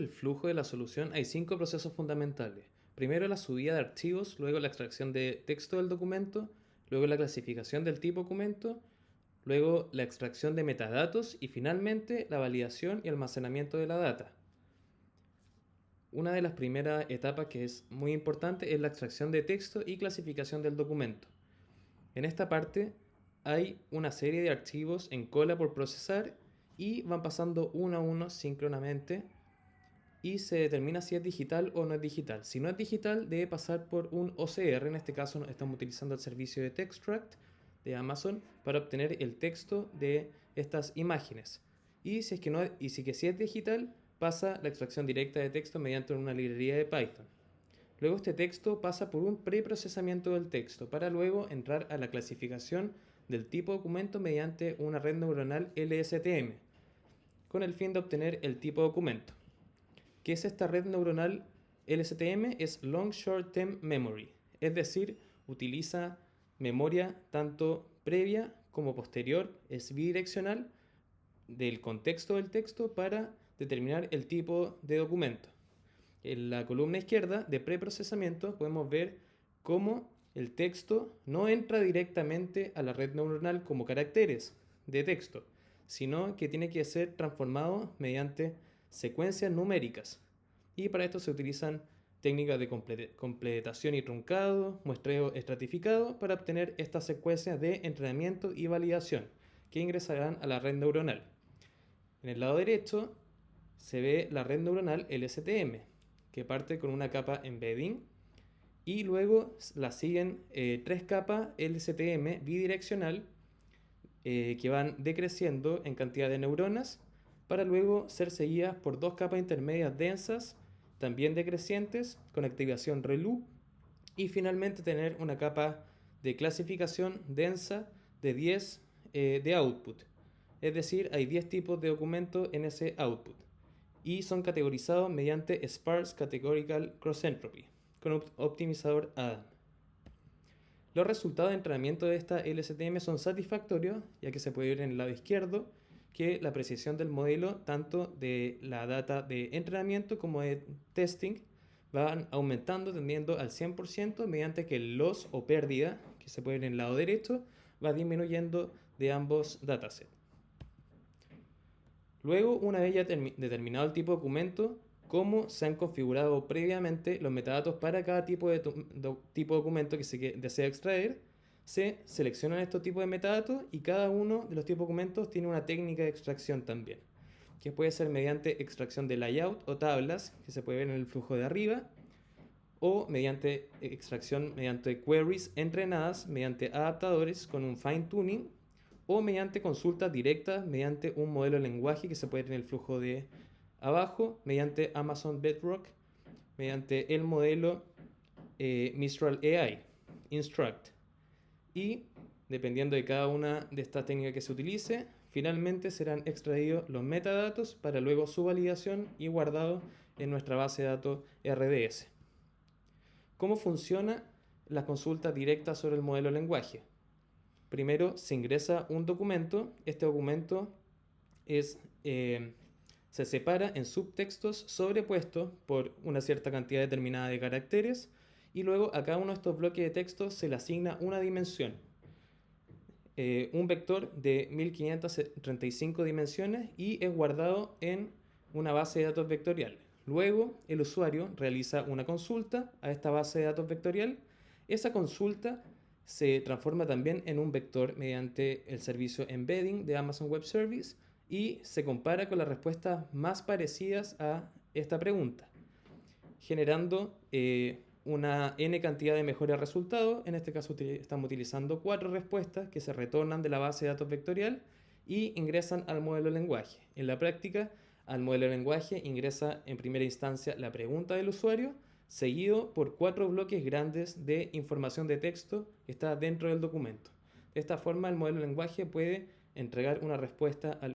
el flujo de la solución hay 5 procesos fundamentales. Primero la subida de archivos, luego la extracción de texto del documento, luego la clasificación del tipo documento, luego la extracción de metadatos y finalmente la validación y almacenamiento de la data. Una de las primeras etapas que es muy importante es la extracción de texto y clasificación del documento. En esta parte hay una serie de archivos en cola por procesar y van pasando uno a uno síncronamente y se determina si es digital o no es digital. Si no es digital, debe pasar por un OCR. En este caso estamos utilizando el servicio de Textract de Amazon para obtener el texto de estas imágenes. Y si es digital, pasa la extracción directa de texto mediante una librería de Python. Luego este texto pasa por un preprocesamiento del texto para luego entrar a la clasificación del tipo documento mediante una red neuronal LSTM con el fin de obtener el tipo documento. ¿Qué es esta red neuronal LSTM? Es Long Short Term Memory, es decir, utiliza memoria tanto previa como posterior, es bidireccional del contexto del texto para determinar el tipo de documento. En la columna izquierda de preprocesamiento podemos ver cómo el texto no entra directamente a la red neuronal como caracteres de texto, sino que tiene que ser transformado mediante secuencias numéricas. Y para esto se utilizan técnicas de completación y truncado, muestreo estratificado, para obtener estas secuencias de entrenamiento y validación que ingresarán a la red neuronal. En el lado derecho se ve la red neuronal LSTM, que parte con una capa embedding y luego la siguen 3 capas LSTM bidireccional que van decreciendo en cantidad de neuronas para luego ser seguidas por 2 capas intermedias densas, también decrecientes, con activación ReLU, y finalmente tener una capa de clasificación densa de 10 de output. Es decir, hay 10 tipos de documentos en ese output y son categorizados mediante Sparse Categorical Cross Entropy con un optimizador Adam. Los resultados de entrenamiento de esta LSTM son satisfactorios, ya que se puede ver en el lado izquierdo que la precisión del modelo, tanto de la data de entrenamiento como de testing, van aumentando tendiendo al 100% mediante que el loss o pérdida, que se puede ver en el lado derecho, va disminuyendo de ambos datasets. Luego, una vez ya determinado el tipo de documento, cómo se han configurado previamente los metadatos para cada tipo de documento que se desea extraer, se seleccionan estos tipos de metadatos y cada uno de los tipos de documentos tiene una técnica de extracción también, que puede ser mediante extracción de layout o tablas, que se puede ver en el flujo de arriba, o mediante extracción mediante queries entrenadas mediante adaptadores con un fine tuning, o mediante consultas directas mediante un modelo de lenguaje que se puede ver en el flujo de abajo, mediante Amazon Bedrock, mediante el modelo Mistral AI, Instruct. Y dependiendo de cada una de estas técnicas que se utilice, finalmente serán extraídos los metadatos para luego su validación y guardado en nuestra base de datos RDS. ¿Cómo funciona la consulta directa sobre el modelo de lenguaje? Primero se ingresa un documento. Este documento se separa en subtextos sobrepuestos por una cierta cantidad determinada de caracteres y luego a cada uno de estos bloques de texto se le asigna una dimensión. Un vector de 1535 dimensiones y es guardado en una base de datos vectorial. Luego el usuario realiza una consulta a esta base de datos vectorial. Esa consulta se transforma también en un vector mediante el servicio embedding de Amazon Web Service y se compara con las respuestas más parecidas a esta pregunta, generando una n cantidad de mejores resultados. En este caso estamos utilizando 4 respuestas que se retornan de la base de datos vectorial y ingresan al modelo de lenguaje. En la práctica, al modelo de lenguaje ingresa en primera instancia la pregunta del usuario, seguido por 4 bloques grandes de información de texto que está dentro del documento. De esta forma, el modelo de lenguaje puede entregar una respuesta al